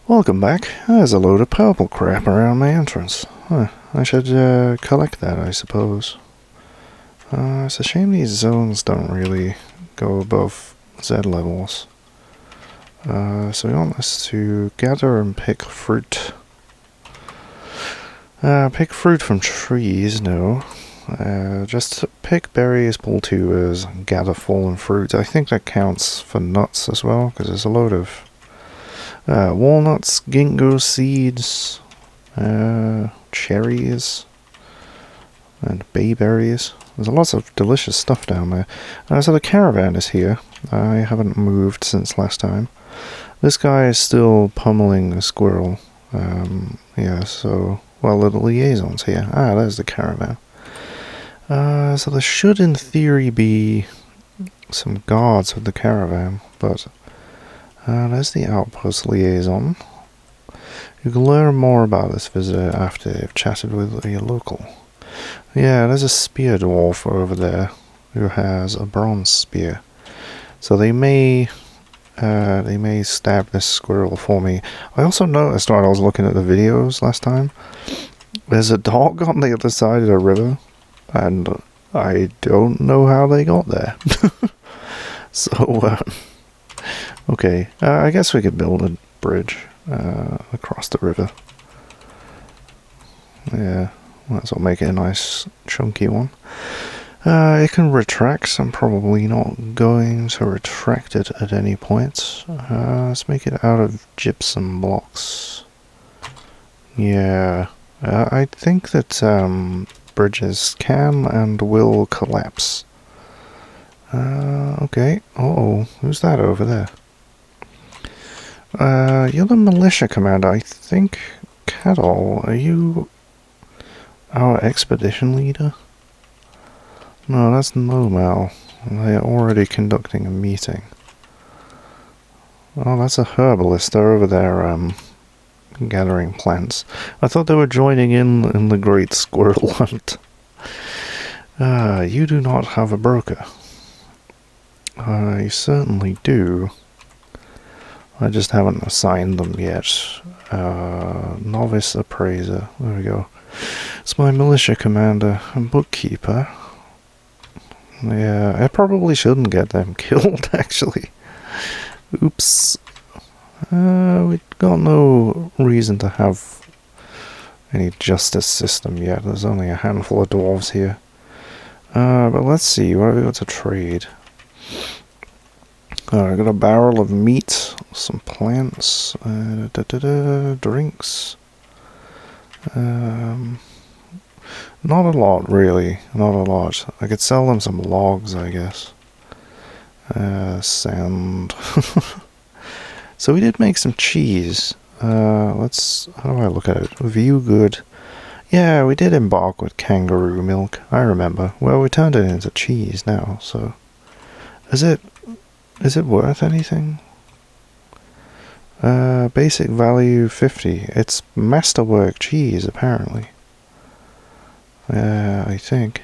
Welcome back. There's a load of purple crap around my entrance. Huh. I should collect that, I suppose. It's a shame these zones don't really go above Z levels. So we want us to gather and pick fruit. Pick fruit from trees, no. Just pick berries, pull tubers, and gather fallen fruit. I think that counts for nuts as well, because there's a load of walnuts, ginkgo seeds, cherries, and bayberries. There's lots of delicious stuff down there. So the caravan is here. I haven't moved since last time. This guy is still pummeling a squirrel. Yeah, so... Well, the liaison's here. Ah, there's the caravan. So there should, in theory, be some guards with the caravan, but... there's the outpost liaison. You can learn more about this visitor after you've chatted with a local. Yeah, there's a spear dwarf over there who has a bronze spear. So they may stab this squirrel for me. I also noticed while I was looking at the videos last time, there's a dog on the other side of the river, and I don't know how they got there. So, okay, I guess we could build a bridge across the river. Yeah, that's what make it a nice chunky one. It can retract. I'm probably not going to retract it at any point. Let's make it out of gypsum blocks. Yeah, I think that bridges can and will collapse. Okay. Uh-oh, who's that over there? You're the militia commander, I think. Cadol, are you our expedition leader? No, that's Nomal. They're already conducting a meeting. Oh, that's a herbalist. They're over there, gathering plants. I thought they were joining in the great squirrel hunt. You do not have a broker. I certainly do. I just haven't assigned them yet. Novice appraiser. There we go. It's my militia commander and bookkeeper. Yeah, I probably shouldn't get them killed, actually. Oops. We've got no reason to have any justice system yet. There's only a handful of dwarves here. But let's see, what have we got to trade? I got a barrel of meat, some plants, drinks. Not a lot, really. Not a lot. I could sell them some logs, I guess. Sand. So we did make some cheese. Let's... How do I look at it? View good. Yeah, we did embark with kangaroo milk. I remember. Well, we turned it into cheese now, so... Is it worth anything? Basic value 50. It's masterwork cheese, apparently. I think.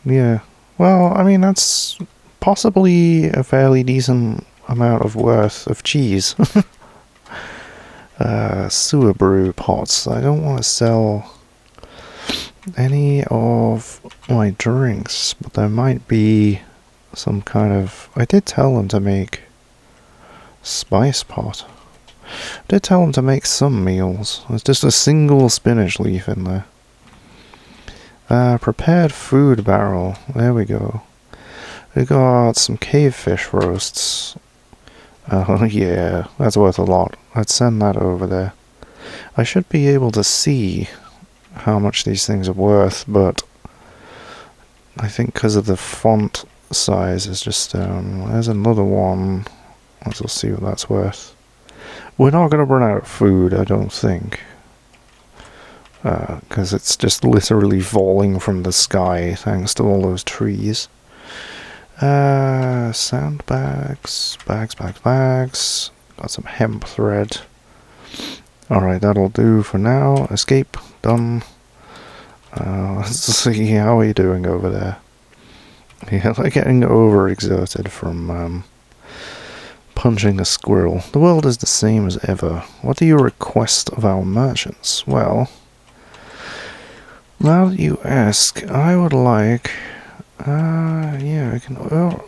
Yeah. Well, I mean, that's possibly a fairly decent amount of worth of cheese. Sewer brew pots. I don't want to sell any of my drinks, but there might be some kind of... I did tell them to make spice pot. I did tell them to make some meals. There's just a single spinach leaf in there. Prepared food barrel. There we go. We got some cave fish roasts. Oh yeah, that's worth a lot. Let's send that over there. I should be able to see how much these things are worth, but I think because of the font size is just... there's another one. Let's see what that's worth. We're not going to run out of food, I don't think. Because it's just literally falling from the sky thanks to all those trees. Sandbags, bags. Got some hemp thread. Alright, that'll do for now. Escape, done. Let's see, how are you doing over there? Yeah, they're getting overexerted from punching a squirrel. The world is the same as ever. What do you request of our merchants? Well, now that you ask, I would like... yeah, I can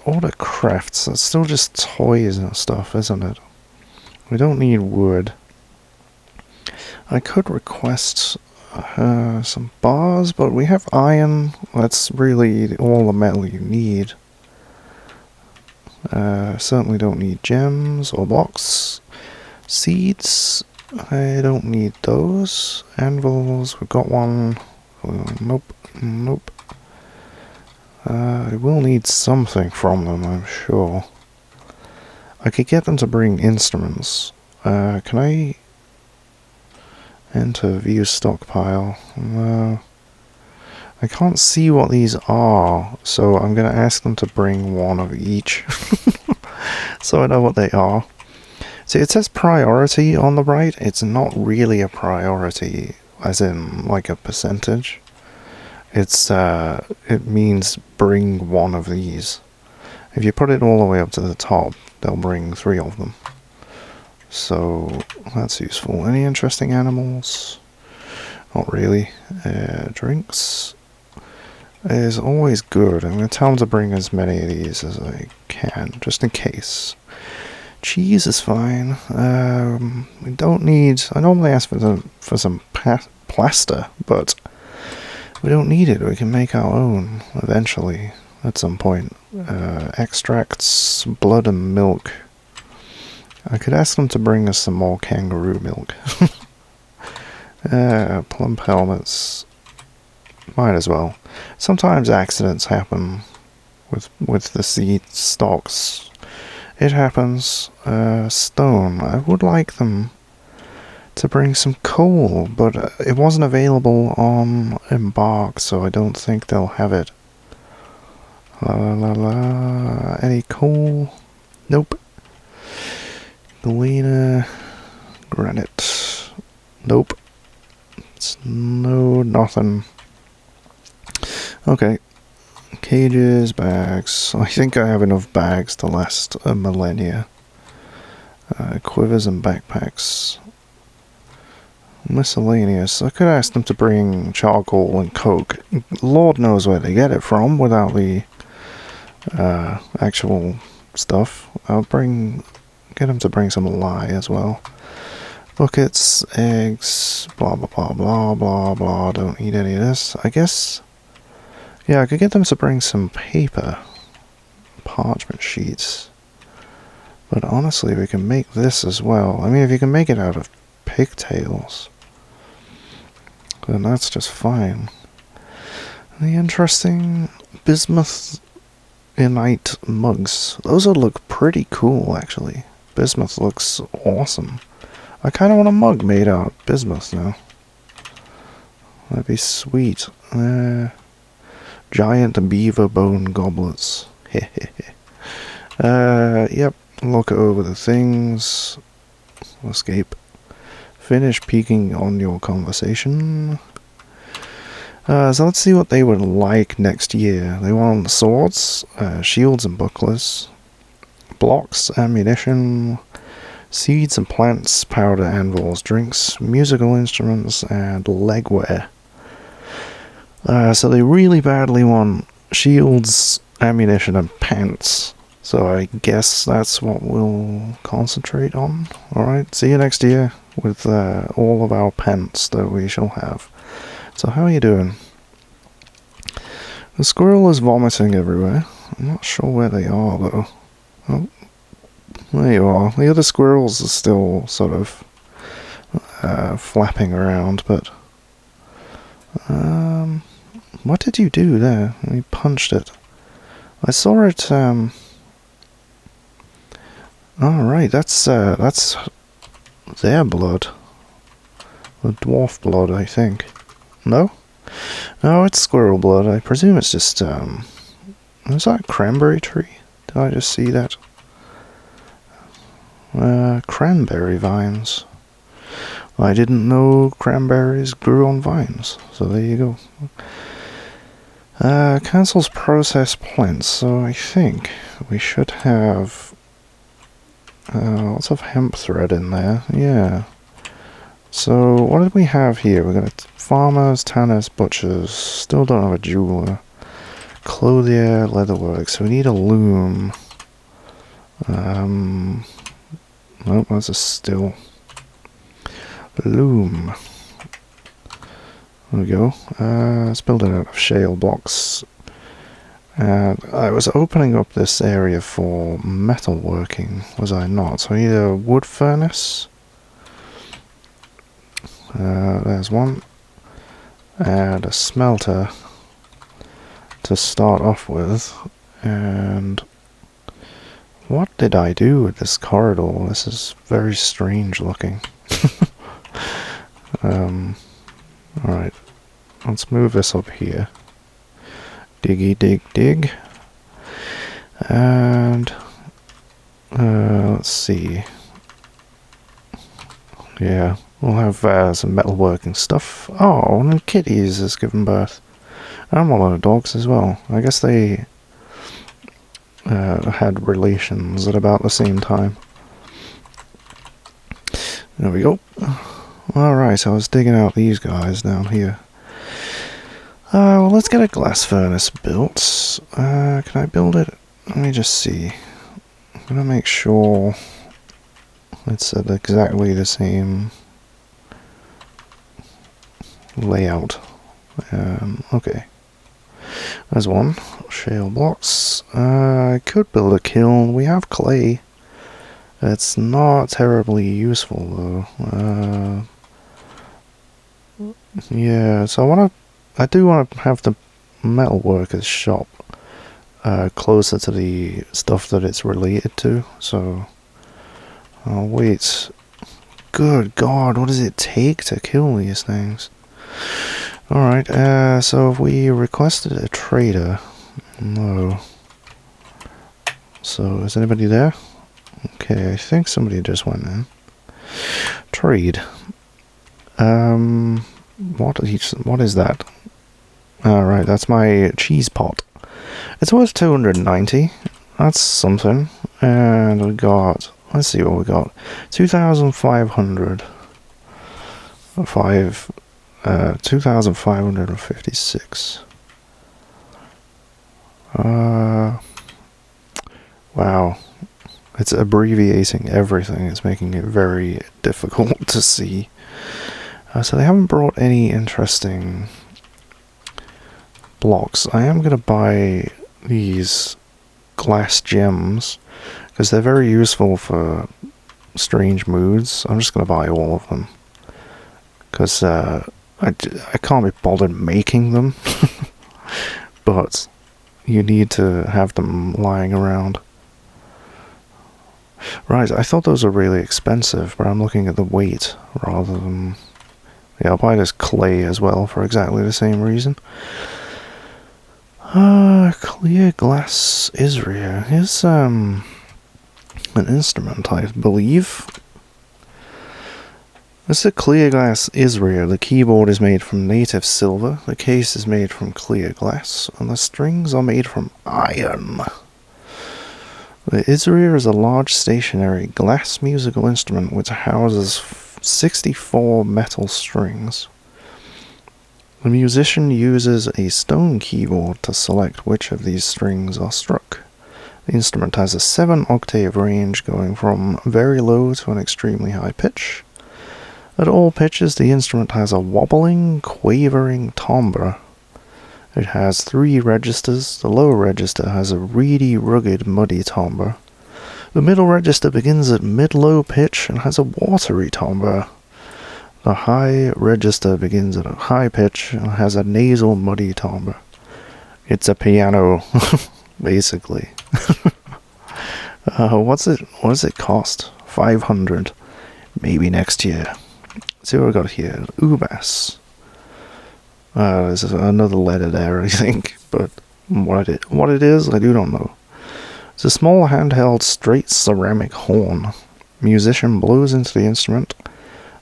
order crafts. It's still just toys and stuff, isn't it? We don't need wood. I could request some bars, but we have iron. That's really all the metal you need. Certainly don't need gems or blocks. Seeds, I don't need those. Anvils, we've got one. Nope, nope. I will need something from them, I'm sure. I could get them to bring instruments. Can I enter view stockpile? No. I can't see what these are, so I'm going to ask them to bring one of each. So I know what they are. See, it says priority on the right. It's not really a priority, as in, like, a percentage. It means bring one of these. If you put it all the way up to the top, they'll bring 3 of them. So, that's useful. Any interesting animals? Not really. Drinks is always good. I'm going to tell them to bring as many of these as I can, just in case. Cheese is fine. We don't need... I normally ask for some plaster, but we don't need it. We can make our own, eventually, at some point. Extracts, blood and milk. I could ask them to bring us some more kangaroo milk. Plump helmets. Might as well. Sometimes accidents happen with the seed stalks. It happens. Stone. I would like them to bring some coal, but it wasn't available on Embark, so I don't think they'll have it. La la la la. Any coal? Nope. Galena. Granite. Nope. It's nothing. Okay. Cages, bags. I think I have enough bags to last a millennia. Quivers and backpacks. Miscellaneous. I could ask them to bring charcoal and coke. Lord knows where they get it from without the actual stuff. Get them to bring some lye as well. Buckets, eggs, blah blah blah blah blah blah. Don't need any of this. I guess... yeah, I could get them to bring some paper. Parchment sheets. But honestly, we can make this as well. I mean, if you can make it out of pigtails, then that's just fine. The interesting bismuth inite mugs. Those would look pretty cool, actually. Bismuth looks awesome. I kind of want a mug made out of bismuth now. That'd be sweet. Giant beaver bone goblets. Yep. Look over the things. Escape. Finish peeking on your conversation. So let's see what they would like next year. They want swords, shields and bucklers, blocks, ammunition, seeds and plants, powder, anvils, drinks, musical instruments, and legwear. So they really badly want shields, ammunition, and pants. So I guess that's what we'll concentrate on. Alright, see you next year with all of our pants that we shall have. So how are you doing? The squirrel is vomiting everywhere. I'm not sure where they are though. Oh, there you are. The other squirrels are still sort of flapping around, but what did you do there? You punched it. I saw it. All right, that's their blood. The dwarf blood, I think. No? No, it's squirrel blood. I presume it's just, is that a cranberry tree? Did I just see that? Cranberry vines. I didn't know cranberries grew on vines, so there you go. Cancels processed plants, so I think we should have Lots of hemp thread in there, yeah. So, what did we have here? We got farmers, tanners, butchers. Still don't have a jeweler. Clothier, leatherwork. So we need a loom. Nope, that's a still. Loom. There we go. Let's build it out of shale blocks. And I was opening up this area for metalworking, was I not? So I need a wood furnace. There's one. And a smelter to start off with. And what did I do with this corridor? This is very strange looking. Alright, let's move this up here. Diggy dig dig. And let's see. Yeah, we'll have some metalworking stuff. Oh, one of the kitties has given birth. And one of the dogs as well. I guess they had relations at about the same time. There we go. Alright, so I was digging out these guys down here. Well, let's get a glass furnace built. Can I build it? Let me just see. I'm gonna make sure it's at exactly the same layout. Okay. There's one. Shale blocks. I could build a kiln. We have clay. It's not terribly useful though. Yeah, so I do want to have the metalworker's shop closer to the stuff that it's related to, so I'll wait. Good God, what does it take to kill these things? Alright, so if we requested a trader, no. So, is anybody there? Okay, I think somebody just went in. Trade. What is that? Alright, that's my cheese pot. It's worth 290. That's something. And we got, let's see what we got. 2,500. 2,556. Wow. It's abbreviating everything. It's making it very difficult to see. So they haven't brought any interesting blocks. I am going to buy these glass gems because they're very useful for strange moods. I'm just going to buy all of them because I can't be bothered making them. But you need to have them lying around. Right, I thought those were really expensive, but I'm looking at the weight rather than... Yeah, I'll buy this clay as well for exactly the same reason. Clear glass Israel. Here's an instrument, I believe. This is a clear glass Israel. The keyboard is made from native silver, the case is made from clear glass, and the strings are made from iron. The Israel is a large stationary glass musical instrument which houses 64 metal strings. The musician uses a stone keyboard to select which of these strings are struck. The instrument has a 7-octave range going from very low to an extremely high pitch. At all pitches, the instrument has a wobbling, quavering timbre. It has 3 registers. The low register has a reedy, rugged, muddy timbre. The middle register begins at mid-low pitch and has a watery timbre. The high register begins at a high pitch and has a nasal, muddy timbre. It's a piano, basically. What does it cost? 500. Maybe next year. Let's see what we got here. Ubas. There's another letter there, I think, but what it is, I do not know. It's a small handheld straight ceramic horn. Musician blows into the instrument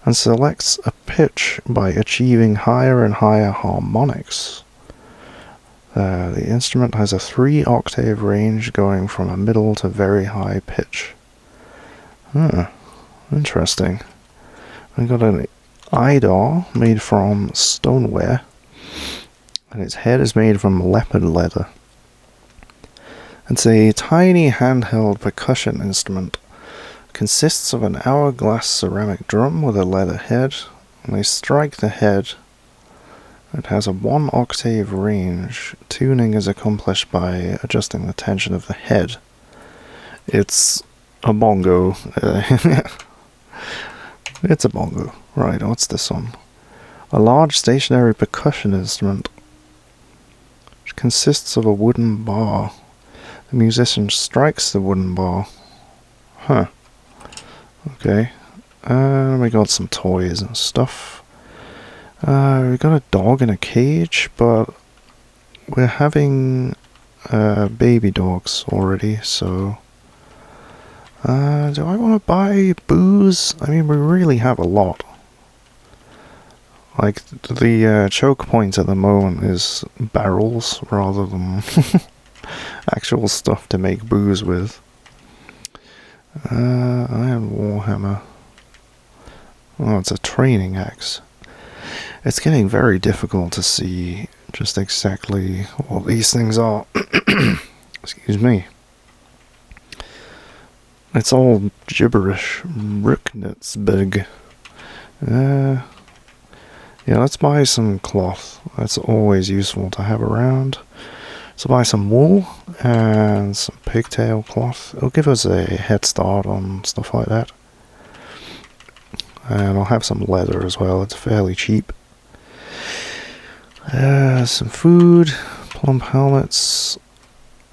and selects a pitch by achieving higher and higher harmonics. The instrument has a 3-octave range going from a middle to very high pitch. Huh. Interesting. I got an eye-doll made from stoneware, and its head is made from leopard leather. It's a tiny handheld percussion instrument. It consists of an hourglass ceramic drum with a leather head. When they strike the head, it has a 1-octave range. Tuning is accomplished by adjusting the tension of the head. It's a bongo. It's a bongo. Right, what's this one? A large stationary percussion instrument, which consists of a wooden bar. The musician strikes the wooden bar. Huh. Okay. We got some toys and stuff. We got a dog in a cage, but we're having baby dogs already, so... do I want to buy booze? I mean, we really have a lot. Like, the choke point at the moment is barrels rather than actual stuff to make booze with. Iron Warhammer. Oh, it's a training axe. It's getting very difficult to see just exactly what these things are. Excuse me. It's all gibberish. Ruknitsbig. Yeah, let's buy some cloth. That's always useful to have around. So buy some wool and some pigtail cloth. It'll give us a head start on stuff like that. And I'll have some leather as well. It's fairly cheap. Some food, plump helmets.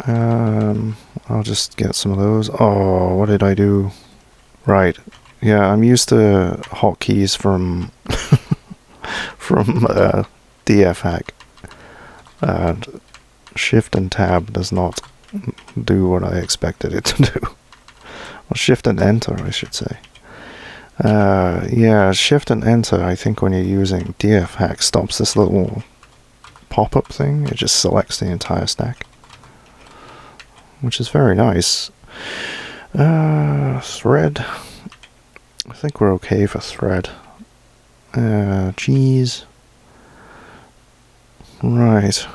I'll just get some of those. Oh, what did I do? Right. Yeah, I'm used to hotkeys from DF hack. And Shift and Tab does not do what I expected it to do. Well, Shift and Enter, I should say. Yeah, Shift and Enter, I think when you're using DF hack, stops this little pop-up thing. It just selects the entire stack, which is very nice. Thread. I think we're okay for thread. Cheese. Right.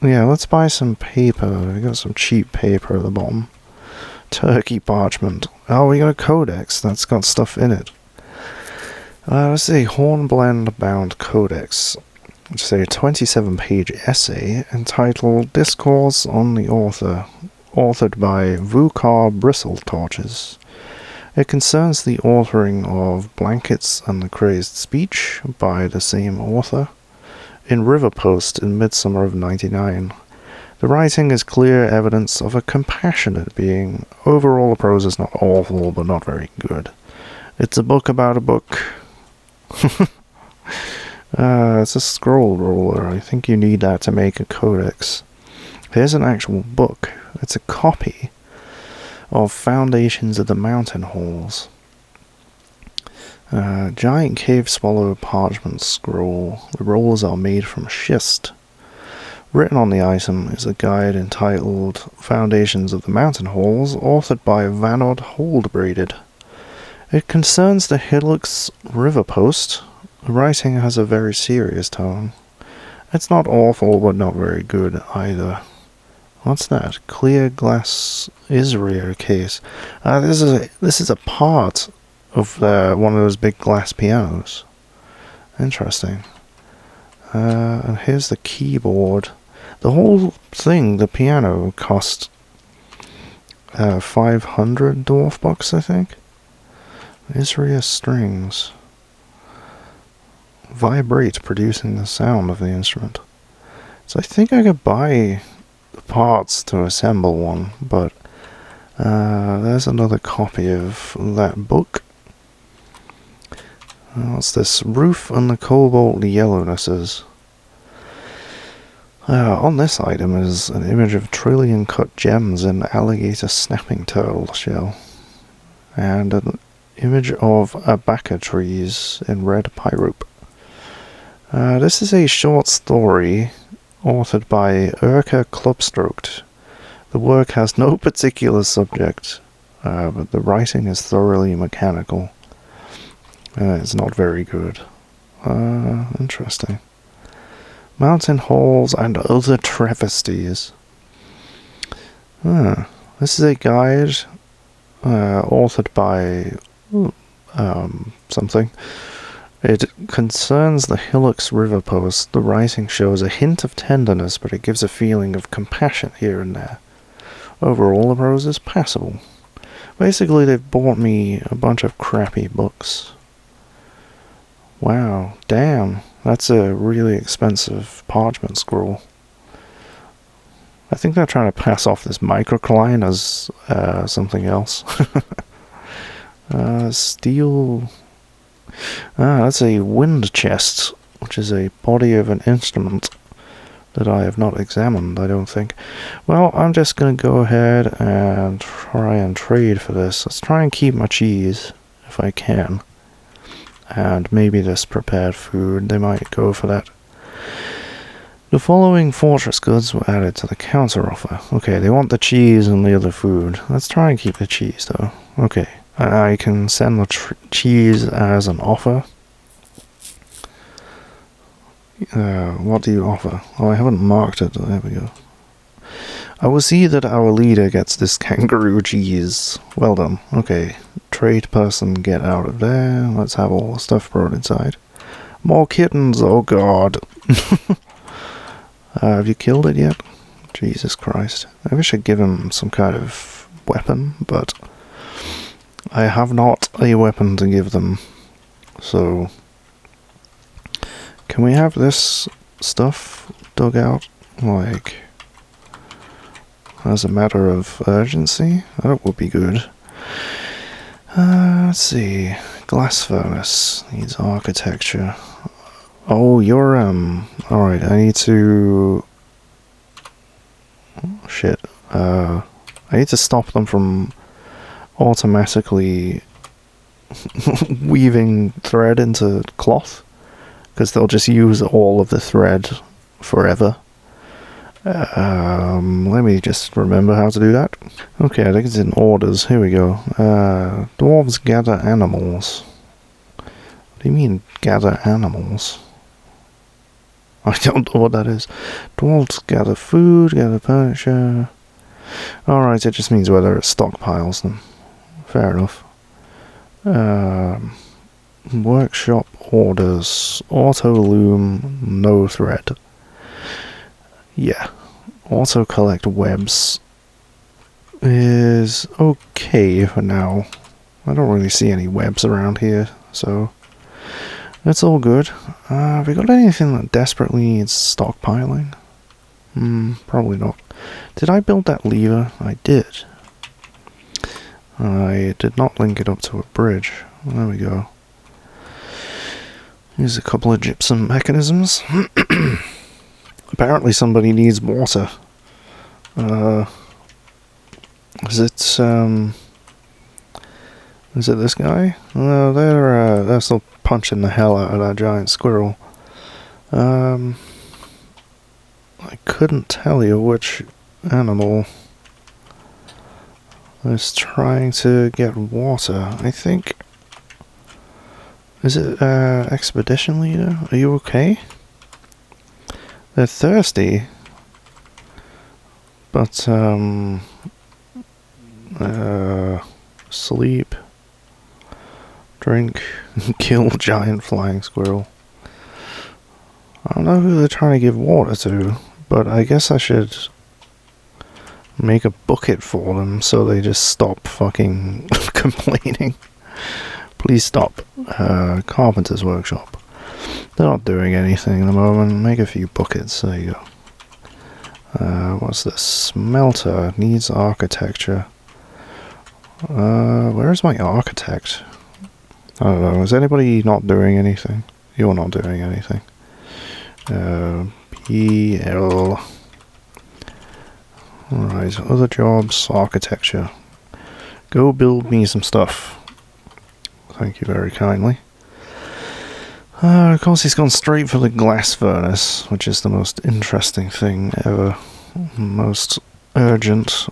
Yeah, let's buy some paper. We got some cheap paper at the bottom. Turkey parchment. Oh, we got a codex that's got stuff in it. Let's see, Hornblende bound codex. Which is a 27-page essay entitled Discourse on the Author, authored by Vukar Bristletorches. It concerns the authoring of Blankets and the Crazed Speech by the same author in River Post in midsummer of 99. The writing is clear evidence of a compassionate being. Overall, the prose is not awful, but not very good. It's a book about a book. It's a scroll roller. I think you need that to make a codex. Here's an actual book. It's a copy of Foundations of the Mountain Halls. Giant cave swallow parchment scroll. The rolls are made from schist. Written on the item is a guide entitled Foundations of the Mountain Halls, authored by Vanod Holdbraided. It concerns the Hillocks River Post. The writing has a very serious tone. It's not awful, but not very good either. What's that? Clear glass Israel case. This is a part of one of those big glass pianos. Interesting. And here's the keyboard. The whole thing, the piano, cost 500 Dwarf bucks, I think. Israel strings vibrate, producing the sound of the instrument. So I think I could buy the parts to assemble one, but there's another copy of that book. What's this? Roof and the Cobalt Yellownesses. On this item is an image of trillion cut gems in alligator snapping turtle shell, and an image of abaca trees in red pyrope. This is a short story authored by Urka Klubstroked. The work has no particular subject. but the writing is thoroughly mechanical. It's not very good. Interesting. Mountain holes and other travesties. This is a guide authored by something. It concerns the Hillocks River Post. The writing shows a hint of tenderness, but it gives a feeling of compassion here and there. Overall, the prose is passable. Basically, they've bought me a bunch of crappy books. Wow, damn, that's a really expensive parchment scroll. I think they're trying to pass off this microcline as something else. Steel... that's a wind chest, which is a body of an instrument that I have not examined, I don't think. Well, I'm just going to go ahead and try and trade for this. Let's try and keep my cheese, if I can. And maybe this prepared food, they might go for that. The following fortress goods were added to the counter-offer. Okay, they want the cheese and the other food. Let's try and keep the cheese, though. Okay, I can send the cheese as an offer. What do you offer? Oh, I haven't marked it. There we go. I will see that our leader gets this kangaroo cheese. Well done. Okay, trade person, get out of there. Let's have all the stuff brought inside. More kittens, oh god. Have you killed it yet? Jesus Christ. I wish I'd give him some kind of weapon, but I have not a weapon to give them. So, can we have this stuff dug out, like, as a matter of urgency? That would be good. Let's see. Glass furnace needs architecture. Oh, you're, alright, I need to... Oh, shit. I need to stop them from automatically weaving thread into cloth, because they'll just use all of the thread forever. Let me just remember how to do that. Okay, I think it's in orders. Here we go. Dwarves gather animals. What do you mean, gather animals? I don't know what that is. Dwarves gather food, gather furniture. Alright, it just means whether it stockpiles them. Fair enough. Workshop orders. Auto loom, no thread. Yeah. Auto collect webs is okay for now. I don't really see any webs around here, so it's all good. Have we got anything that desperately needs stockpiling? Probably not. Did I build that lever? I did. I did not link it up to a bridge. There we go. Here's a couple of gypsum mechanisms. Apparently somebody needs water. Is it this guy? No, they're still punching the hell out of that giant squirrel. I couldn't tell you which animal is trying to get water. I think... Is it, expedition leader? Are you okay? They're thirsty. But, sleep. Drink. Kill giant flying squirrel. I don't know who they're trying to give water to, but I guess I should make a bucket for them so they just stop fucking complaining. Please stop. Carpenter's workshop. They're not doing anything at the moment. Make a few buckets. There you go. What's this? Smelter. Needs architecture. Where's my architect? I don't know. Is anybody not doing anything? You're not doing anything. PL. Alright, other jobs, architecture. Go build me some stuff. Thank you very kindly. Of course he's gone straight for the glass furnace, which is the most interesting thing ever. Most urgent.